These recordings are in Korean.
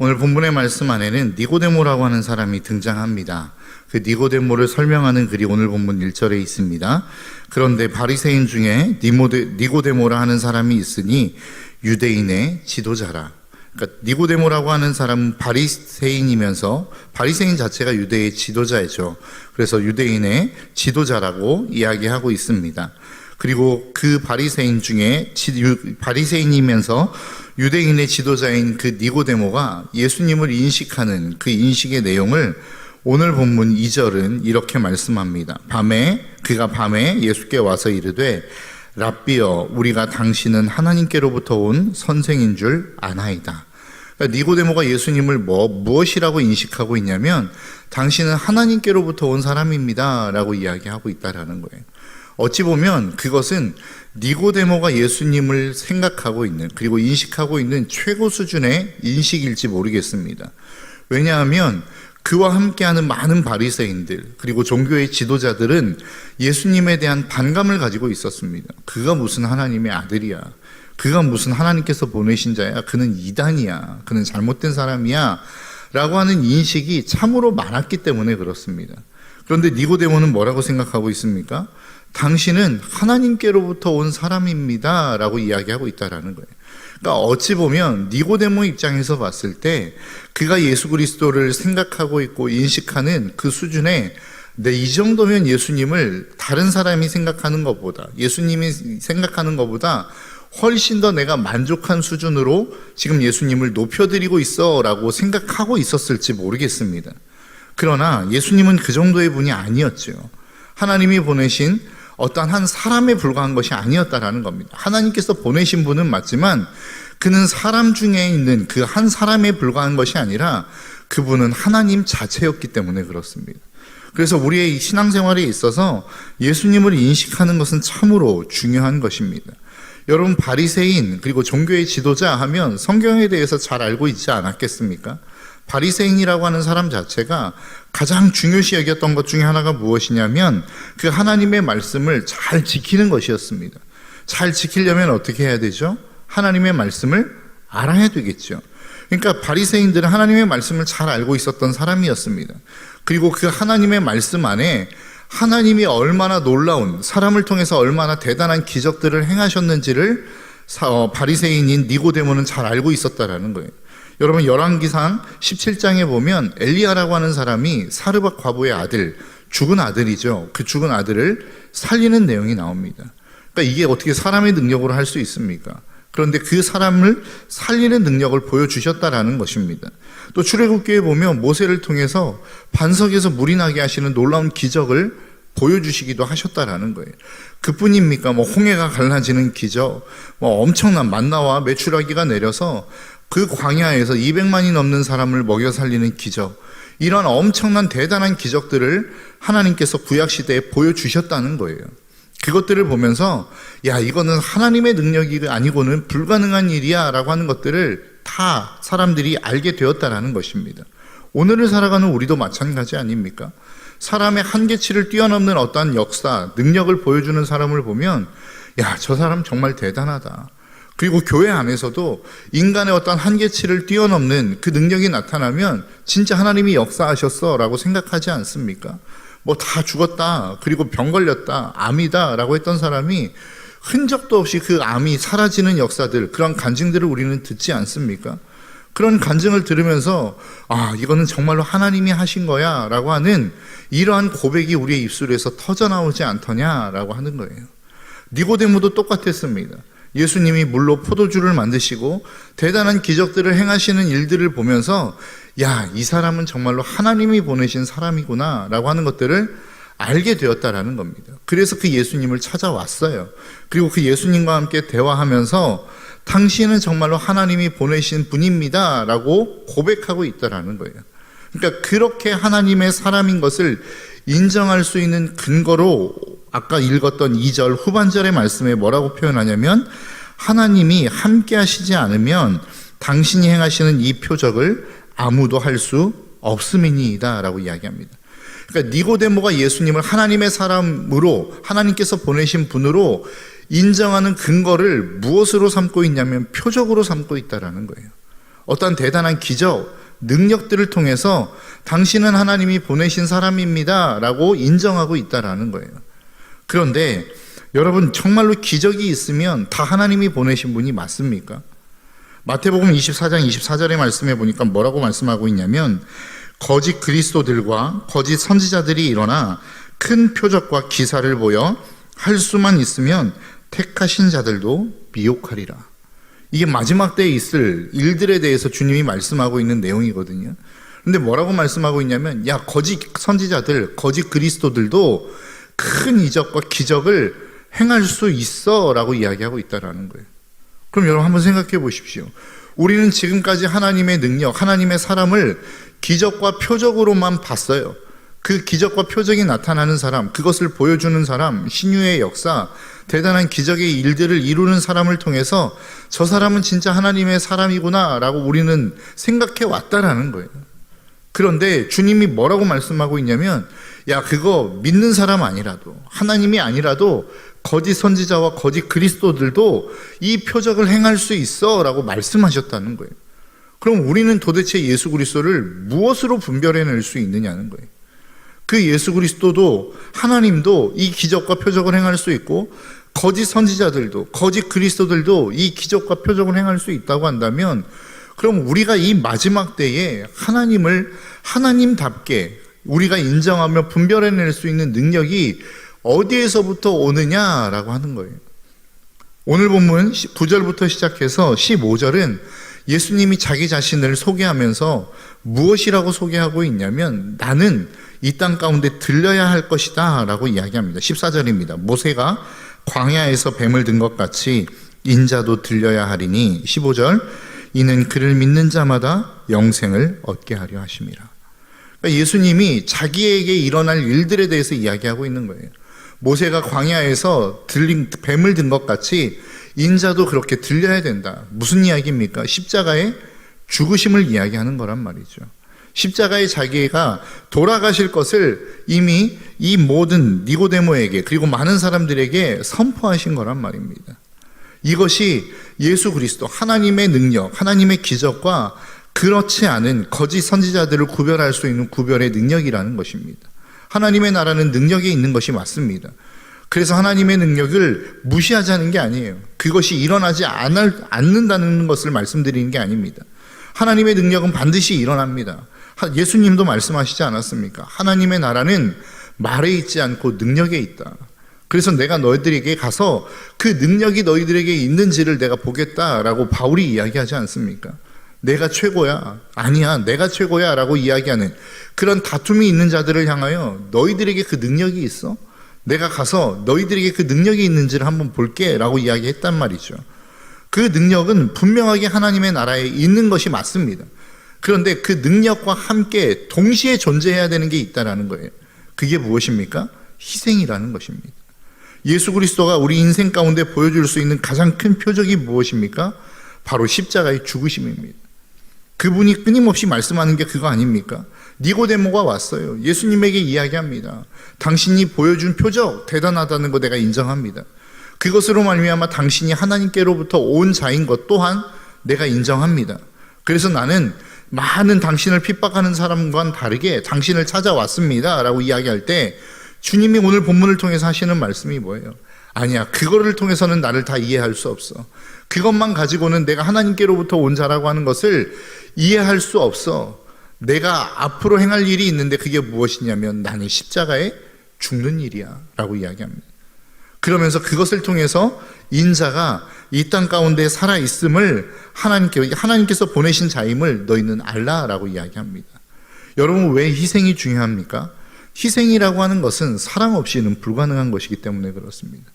오늘 본문의 말씀 안에는 니고데모라고 하는 사람이 등장합니다. 그 니고데모를 설명하는 글이 오늘 본문 1절에 있습니다. 그런데 바리새인 중에 니고데모라 하는 사람이 있으니 유대인의 지도자라. 그러니까 니고데모라고 하는 사람은 바리새인이면서 바리새인 자체가 유대의 지도자이죠. 그래서 유대인의 지도자라고 이야기하고 있습니다. 그리고 그 바리새인 중에 바리새인이면서 유대인의 지도자인 그 니고데모가 예수님을 인식하는 그 인식의 내용을 오늘 본문 2절은 이렇게 말씀합니다. 그가 밤에 예수께 와서 이르되 랍비여 우리가 당신은 하나님께로부터 온 선생인 줄 아나이다. 그러니까 니고데모가 예수님을 무엇이라고 인식하고 있냐면 당신은 하나님께로부터 온 사람입니다 라고 이야기하고 있다라는 거예요. 어찌 보면 그것은 니고데모가 예수님을 생각하고 있는 그리고 인식하고 있는 최고 수준의 인식일지 모르겠습니다. 왜냐하면 그와 함께하는 많은 바리새인들 그리고 종교의 지도자들은 예수님에 대한 반감을 가지고 있었습니다. 그가 무슨 하나님의 아들이야, 그가 무슨 하나님께서 보내신 자야, 그는 이단이야, 그는 잘못된 사람이야 라고 하는 인식이 참으로 많았기 때문에 그렇습니다. 그런데 니고데모는 뭐라고 생각하고 있습니까? 당신은 하나님께로부터 온 사람입니다 라고 이야기하고 있다라는 거예요. 그러니까 어찌 보면 니고데모 입장에서 봤을 때 그가 예수 그리스도를 생각하고 있고 인식하는 그 수준에 이 정도면 예수님을 다른 사람이 생각하는 것보다, 예수님이 생각하는 것보다 훨씬 더 내가 만족한 수준으로 지금 예수님을 높여드리고 있어 라고 생각하고 있었을지 모르겠습니다. 그러나 예수님은 그 정도의 분이 아니었죠. 하나님이 보내신 어떤 한 사람에 불과한 것이 아니었다라는 겁니다. 하나님께서 보내신 분은 맞지만 그는 사람 중에 있는 그 한 사람에 불과한 것이 아니라 그분은 하나님 자체였기 때문에 그렇습니다. 그래서 우리의 신앙생활에 있어서 예수님을 인식하는 것은 참으로 중요한 것입니다. 여러분, 바리새인 그리고 종교의 지도자 하면 성경에 대해서 잘 알고 있지 않았겠습니까? 바리새인이라고 하는 사람 자체가 가장 중요시 여겼던 것 중에 하나가 무엇이냐면 그 하나님의 말씀을 잘 지키는 것이었습니다. 잘 지키려면 어떻게 해야 되죠? 하나님의 말씀을 알아야 되겠죠. 그러니까 바리새인들은 하나님의 말씀을 잘 알고 있었던 사람이었습니다. 그리고 그 하나님의 말씀 안에 하나님이 얼마나 놀라운, 사람을 통해서 얼마나 대단한 기적들을 행하셨는지를 바리새인인 니고데모는 잘 알고 있었다라는 거예요. 여러분, 열왕기상 17장에 보면 엘리야라고 하는 사람이 사르밧 과부의 아들, 죽은 아들이죠. 그 죽은 아들을 살리는 내용이 나옵니다. 그러니까 이게 어떻게 사람의 능력으로 할 수 있습니까? 그런데 그 사람을 살리는 능력을 보여주셨다라는 것입니다. 또 출애굽기에 보면 모세를 통해서 반석에서 물이 나게 하시는 놀라운 기적을 보여주시기도 하셨다라는 거예요. 그뿐입니까? 홍해가 갈라지는 기적, 엄청난 만나와 메추라기가 내려서 그 광야에서 200만이 넘는 사람을 먹여 살리는 기적, 이런 엄청난 대단한 기적들을 하나님께서 구약시대에 보여주셨다는 거예요. 그것들을 보면서 이거는 하나님의 능력이 아니고는 불가능한 일이야 라고 하는 것들을 다 사람들이 알게 되었다라는 것입니다. 오늘을 살아가는 우리도 마찬가지 아닙니까? 사람의 한계치를 뛰어넘는 어떠한 역사, 능력을 보여주는 사람을 보면 저 사람 정말 대단하다. 그리고 교회 안에서도 인간의 어떤 한계치를 뛰어넘는 그 능력이 나타나면 진짜 하나님이 역사하셨어 라고 생각하지 않습니까? 다 죽었다, 그리고 병 걸렸다, 암이다 라고 했던 사람이 흔적도 없이 그 암이 사라지는 역사들, 그런 간증들을 우리는 듣지 않습니까? 그런 간증을 들으면서 이거는 정말로 하나님이 하신 거야 라고 하는 이러한 고백이 우리의 입술에서 터져나오지 않더냐라고 하는 거예요. 니고데모도 똑같았습니다. 예수님이 물로 포도주를 만드시고 대단한 기적들을 행하시는 일들을 보면서 이 사람은 정말로 하나님이 보내신 사람이구나 라고 하는 것들을 알게 되었다라는 겁니다. 그래서 그 예수님을 찾아왔어요. 그리고 그 예수님과 함께 대화하면서 당신은 정말로 하나님이 보내신 분입니다 라고 고백하고 있다라는 거예요. 그러니까 그렇게 하나님의 사람인 것을 인정할 수 있는 근거로 아까 읽었던 2절 후반절의 말씀에 뭐라고 표현하냐면 하나님이 함께 하시지 않으면 당신이 행하시는 이 표적을 아무도 할 수 없음이니이다 라고 이야기합니다. 그러니까 니고데모가 예수님을 하나님의 사람으로, 하나님께서 보내신 분으로 인정하는 근거를 무엇으로 삼고 있냐면 표적으로 삼고 있다라는 거예요. 어떠한 대단한 기적, 능력들을 통해서 당신은 하나님이 보내신 사람입니다 라고 인정하고 있다라는 거예요. 그런데 여러분, 정말로 기적이 있으면 다 하나님이 보내신 분이 맞습니까? 마태복음 24장 24절의 말씀에 보니까 뭐라고 말씀하고 있냐면, 거짓 그리스도들과 거짓 선지자들이 일어나 큰 표적과 기사를 보여 할 수만 있으면 택하신 자들도 미혹하리라. 이게 마지막 때에 있을 일들에 대해서 주님이 말씀하고 있는 내용이거든요. 근데 뭐라고 말씀하고 있냐면, 야, 거짓 선지자들, 거짓 그리스도들도 큰 이적과 기적을 행할 수 있어 라고 이야기하고 있다는 거예요. 그럼 여러분 한번 생각해 보십시오. 우리는 지금까지 하나님의 능력, 하나님의 사람을 기적과 표적으로만 봤어요. 그 기적과 표적이 나타나는 사람, 그것을 보여주는 사람, 신유의 역사, 대단한 기적의 일들을 이루는 사람을 통해서 저 사람은 진짜 하나님의 사람이구나 라고 우리는 생각해 왔다라는 거예요. 그런데 주님이 뭐라고 말씀하고 있냐면, 야, 그거 믿는 사람 아니라도, 하나님이 아니라도 거짓 선지자와 거짓 그리스도들도 이 표적을 행할 수 있어 라고 말씀하셨다는 거예요. 그럼 우리는 도대체 예수 그리스도를 무엇으로 분별해낼 수 있느냐는 거예요. 그 예수 그리스도도, 하나님도 이 기적과 표적을 행할 수 있고, 거짓 선지자들도, 거짓 그리스도들도 이 기적과 표적을 행할 수 있다고 한다면, 그럼 우리가 이 마지막 때에 하나님을 하나님답게 우리가 인정하며 분별해낼 수 있는 능력이 어디에서부터 오느냐라고 하는 거예요. 오늘 본문 9절부터 시작해서 15절은 예수님이 자기 자신을 소개하면서 무엇이라고 소개하고 있냐면, 나는 이 땅 가운데 들려야 할 것이다 라고 이야기합니다. 14절입니다. 모세가 광야에서 뱀을 든 것 같이 인자도 들려야 하리니, 15절, 이는 그를 믿는 자마다 영생을 얻게 하려 하심이라. 그러니까 예수님이 자기에게 일어날 일들에 대해서 이야기하고 있는 거예요. 모세가 광야에서 뱀을 든 것 같이 인자도 그렇게 들려야 된다. 무슨 이야기입니까? 십자가의 죽으심을 이야기하는 거란 말이죠. 십자가의 자기가 돌아가실 것을 이미 이 모든 니고데모에게, 그리고 많은 사람들에게 선포하신 거란 말입니다. 이것이 예수 그리스도, 하나님의 능력, 하나님의 기적과 그렇지 않은 거짓 선지자들을 구별할 수 있는 구별의 능력이라는 것입니다. 하나님의 나라는 능력이 있는 것이 맞습니다. 그래서 하나님의 능력을 무시하자는 게 아니에요. 그것이 일어나지 않는다는 것을 말씀드리는 게 아닙니다. 하나님의 능력은 반드시 일어납니다. 예수님도 말씀하시지 않았습니까? 하나님의 나라는 말에 있지 않고 능력에 있다. 그래서 내가 너희들에게 가서 그 능력이 너희들에게 있는지를 내가 보겠다라고 바울이 이야기하지 않습니까? 내가 최고야, 아니야, 내가 최고야 라고 이야기하는 그런 다툼이 있는 자들을 향하여 너희들에게 그 능력이 있어? 내가 가서 너희들에게 그 능력이 있는지를 한번 볼게 라고 이야기했단 말이죠. 그 능력은 분명하게 하나님의 나라에 있는 것이 맞습니다. 그런데 그 능력과 함께 동시에 존재해야 되는 게 있다는 거예요. 그게 무엇입니까? 희생이라는 것입니다. 예수 그리스도가 우리 인생 가운데 보여줄 수 있는 가장 큰 표적이 무엇입니까? 바로 십자가의 죽으심입니다. 그분이 끊임없이 말씀하는 게 그거 아닙니까? 니고데모가 왔어요. 예수님에게 이야기합니다. 당신이 보여준 표적 대단하다는 거 내가 인정합니다. 그것으로 말미암아 당신이 하나님께로부터 온 자인 것 또한 내가 인정합니다. 그래서 나는 많은 당신을 핍박하는 사람과는 다르게 당신을 찾아왔습니다 라고 이야기할 때 주님이 오늘 본문을 통해서 하시는 말씀이 뭐예요? 아니야, 그거를 통해서는 나를 다 이해할 수 없어. 그것만 가지고는 내가 하나님께로부터 온 자라고 하는 것을 이해할 수 없어. 내가 앞으로 행할 일이 있는데 그게 무엇이냐면 나는 십자가에 죽는 일이야 라고 이야기합니다. 그러면서 그것을 통해서 인자가 이 땅 가운데 살아있음을 하나님께서 보내신 자임을 너희는 알라라고 이야기합니다. 여러분, 왜 희생이 중요합니까? 희생이라고 하는 것은 사랑 없이는 불가능한 것이기 때문에 그렇습니다.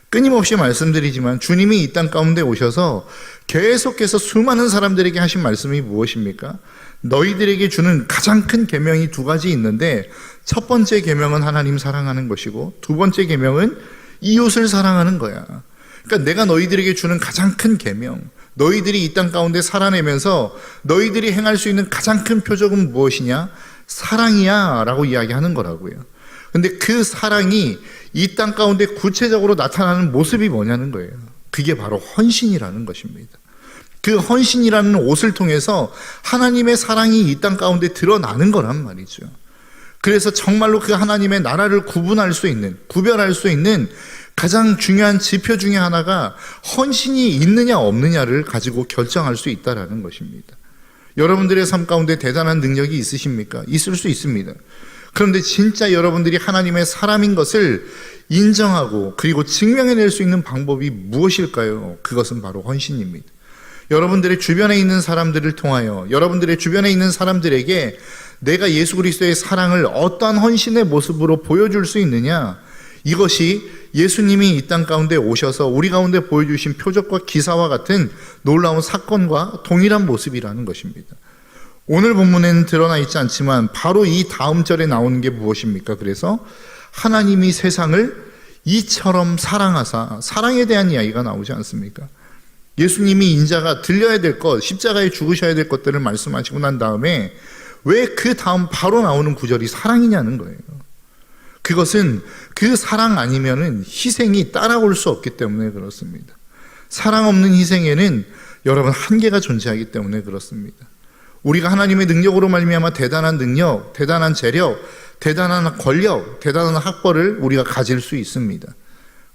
끊임없이 말씀드리지만 주님이 이 땅 가운데 오셔서 계속해서 수많은 사람들에게 하신 말씀이 무엇입니까? 너희들에게 주는 가장 큰 계명이 두 가지 있는데, 첫 번째 계명은 하나님 사랑하는 것이고 두 번째 계명은 이웃을 사랑하는 거야. 그러니까 내가 너희들에게 주는 가장 큰 계명, 너희들이 이 땅 가운데 살아내면서 너희들이 행할 수 있는 가장 큰 표적은 무엇이냐? 사랑이야 라고 이야기하는 거라고요. 근데 그 사랑이 이 땅 가운데 구체적으로 나타나는 모습이 뭐냐는 거예요. 그게 바로 헌신이라는 것입니다. 그 헌신이라는 옷을 통해서 하나님의 사랑이 이 땅 가운데 드러나는 거란 말이죠. 그래서 정말로 그 하나님의 나라를 구별할 수 있는 가장 중요한 지표 중에 하나가 헌신이 있느냐 없느냐를 가지고 결정할 수 있다는 것입니다. 여러분들의 삶 가운데 대단한 능력이 있으십니까? 있을 수 있습니다. 그런데 진짜 여러분들이 하나님의 사람인 것을 인정하고 그리고 증명해낼 수 있는 방법이 무엇일까요? 그것은 바로 헌신입니다. 여러분들의 주변에 있는 사람들을 통하여 여러분들의 주변에 있는 사람들에게 내가 예수 그리스도의 사랑을 어떠한 헌신의 모습으로 보여줄 수 있느냐, 이것이 예수님이 이 땅 가운데 오셔서 우리 가운데 보여주신 표적과 기사와 같은 놀라운 사건과 동일한 모습이라는 것입니다. 오늘 본문에는 드러나 있지 않지만 바로 이 다음 절에 나오는 게 무엇입니까? 그래서 하나님이 세상을 이처럼 사랑하사, 사랑에 대한 이야기가 나오지 않습니까? 예수님이 인자가 들려야 될 것, 십자가에 죽으셔야 될 것들을 말씀하시고 난 다음에 왜 그 다음 바로 나오는 구절이 사랑이냐는 거예요. 그것은 그 사랑 아니면은 희생이 따라올 수 없기 때문에 그렇습니다. 사랑 없는 희생에는 여러분 한계가 존재하기 때문에 그렇습니다. 우리가 하나님의 능력으로 말미암아 대단한 능력, 대단한 재력, 대단한 권력, 대단한 학벌을 우리가 가질 수 있습니다.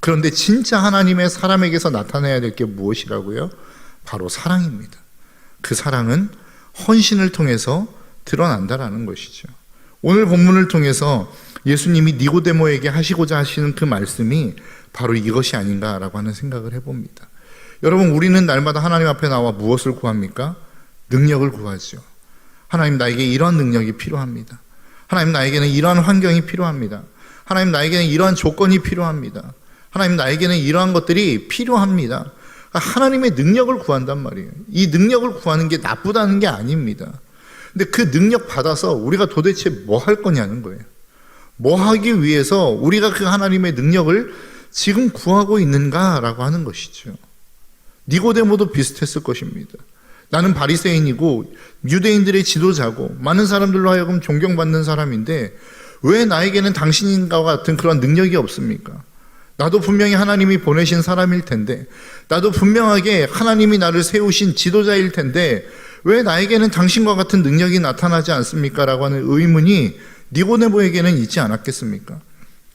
그런데 진짜 하나님의 사람에게서 나타내야 될 게 무엇이라고요? 바로 사랑입니다. 그 사랑은 헌신을 통해서 드러난다라는 것이죠. 오늘 본문을 통해서 예수님이 니고데모에게 하시고자 하시는 그 말씀이 바로 이것이 아닌가라고 하는 생각을 해봅니다. 여러분, 우리는 날마다 하나님 앞에 나와 무엇을 구합니까? 능력을 구하죠. 하나님, 나에게 이러한 능력이 필요합니다. 하나님, 나에게는 이러한 환경이 필요합니다. 하나님, 나에게는 이러한 조건이 필요합니다. 하나님, 나에게는 이러한 것들이 필요합니다. 하나님의 능력을 구한단 말이에요. 이 능력을 구하는 게 나쁘다는 게 아닙니다. 근데 그 능력 받아서 우리가 도대체 뭐 할 거냐는 거예요. 뭐 하기 위해서 우리가 그 하나님의 능력을 지금 구하고 있는가라고 하는 것이죠. 니고데모도 비슷했을 것입니다. 나는 바리새인이고 유대인들의 지도자고 많은 사람들로 하여금 존경받는 사람인데 왜 나에게는 당신과 같은 그런 능력이 없습니까? 나도 분명히 하나님이 보내신 사람일 텐데, 나도 분명하게 하나님이 나를 세우신 지도자일 텐데 왜 나에게는 당신과 같은 능력이 나타나지 않습니까? 라고 하는 의문이 니고데모에게는 있지 않았겠습니까?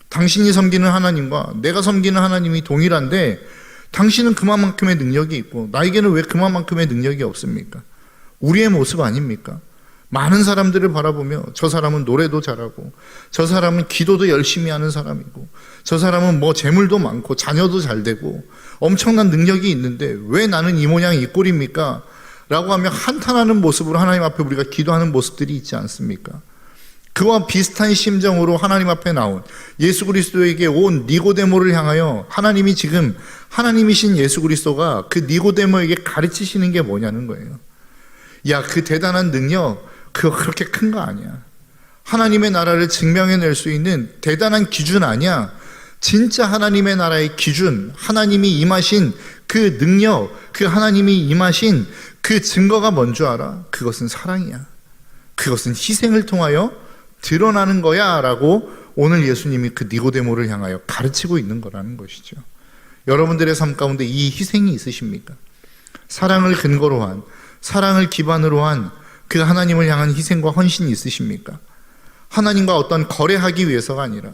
당신이 섬기는 하나님과 내가 섬기는 하나님이 동일한데 당신은 그만큼의 능력이 있고 나에게는 왜 그만큼의 능력이 없습니까? 우리의 모습 아닙니까? 많은 사람들을 바라보며 저 사람은 노래도 잘하고 저 사람은 기도도 열심히 하는 사람이고 저 사람은 뭐 재물도 많고 자녀도 잘 되고 엄청난 능력이 있는데 왜 나는 이 모양 이 꼴입니까? 라고 하며 한탄하는 모습으로 하나님 앞에 우리가 기도하는 모습들이 있지 않습니까? 그와 비슷한 심정으로 하나님 앞에 나온 예수 그리스도에게 온 니고데모를 향하여 하나님이 지금 하나님이신 예수 그리스도가 그 니고데모에게 가르치시는 게 뭐냐는 거예요. 야, 그 대단한 능력 그거 그렇게 큰 거 아니야. 하나님의 나라를 증명해낼 수 있는 대단한 기준 아니야. 진짜 하나님의 나라의 기준, 하나님이 임하신 그 능력, 그 하나님이 임하신 그 증거가 뭔 줄 알아? 그것은 사랑이야. 그것은 희생을 통하여 드러나는 거야 라고 오늘 예수님이 그 니고데모를 향하여 가르치고 있는 거라는 것이죠. 여러분들의 삶 가운데 이 희생이 있으십니까? 사랑을 근거로 한, 사랑을 기반으로 한 그 하나님을 향한 희생과 헌신이 있으십니까? 하나님과 어떤 거래하기 위해서가 아니라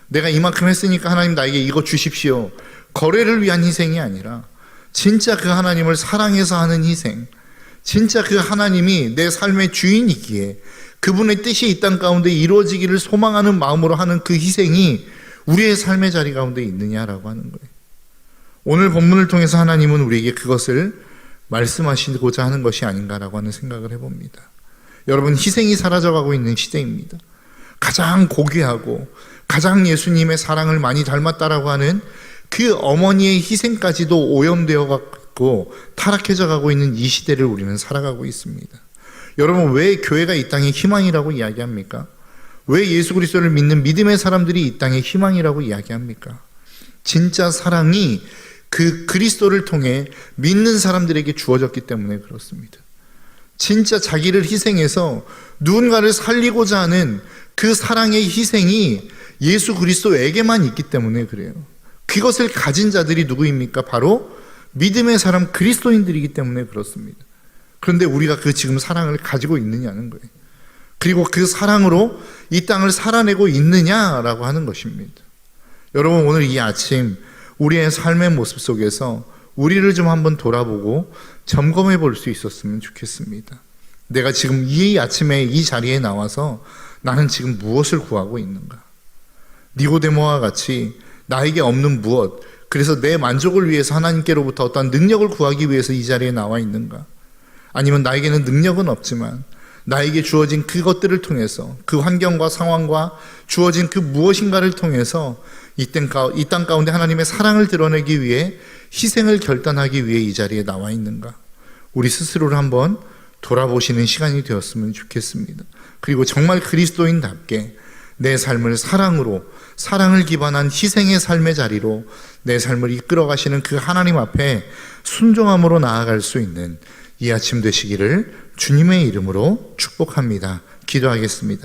내가 이만큼 했으니까 하나님 나에게 이거 주십시오. 거래를 위한 희생이 아니라 진짜 그 하나님을 사랑해서 하는 희생, 진짜 그 하나님이 내 삶의 주인이기에 그분의 뜻이 이 땅 가운데 이루어지기를 소망하는 마음으로 하는 그 희생이 우리의 삶의 자리 가운데 있느냐라고 하는 거예요. 오늘 본문을 통해서 하나님은 우리에게 그것을 말씀하시고자 하는 것이 아닌가라고 하는 생각을 해봅니다. 여러분, 희생이 사라져가고 있는 시대입니다. 가장 고귀하고 가장 예수님의 사랑을 많이 닮았다라고 하는 그 어머니의 희생까지도 오염되어 갖고 타락해져 가고 있는 이 시대를 우리는 살아가고 있습니다. 여러분, 왜 교회가 이 땅의 희망이라고 이야기합니까? 왜 예수 그리스도를 믿는 믿음의 사람들이 이 땅의 희망이라고 이야기합니까? 진짜 사랑이 그 그리스도를 통해 믿는 사람들에게 주어졌기 때문에 그렇습니다. 진짜 자기를 희생해서 누군가를 살리고자 하는 그 사랑의 희생이 예수 그리스도에게만 있기 때문에 그래요. 그것을 가진 자들이 누구입니까? 바로 믿음의 사람 그리스도인들이기 때문에 그렇습니다. 그런데 우리가 그 지금 사랑을 가지고 있느냐는 거예요. 그리고 그 사랑으로 이 땅을 살아내고 있느냐라고 하는 것입니다. 여러분, 오늘 이 아침 우리의 삶의 모습 속에서 우리를 좀 한번 돌아보고 점검해 볼 수 있었으면 좋겠습니다. 내가 지금 이 아침에 이 자리에 나와서 나는 지금 무엇을 구하고 있는가? 니고데모와 같이 나에게 없는 무엇, 그래서 내 만족을 위해서 하나님께로부터 어떤 능력을 구하기 위해서 이 자리에 나와 있는가? 아니면 나에게는 능력은 없지만 나에게 주어진 그것들을 통해서, 그 환경과 상황과 주어진 그 무엇인가를 통해서 이 땅 가운데 하나님의 사랑을 드러내기 위해 희생을 결단하기 위해 이 자리에 나와 있는가? 우리 스스로를 한번 돌아보시는 시간이 되었으면 좋겠습니다. 그리고 정말 그리스도인답게 내 삶을 사랑으로, 사랑을 기반한 희생의 삶의 자리로 내 삶을 이끌어 가시는 그 하나님 앞에 순종함으로 나아갈 수 있는 이 아침 되시기를 주님의 이름으로 축복합니다. 기도하겠습니다.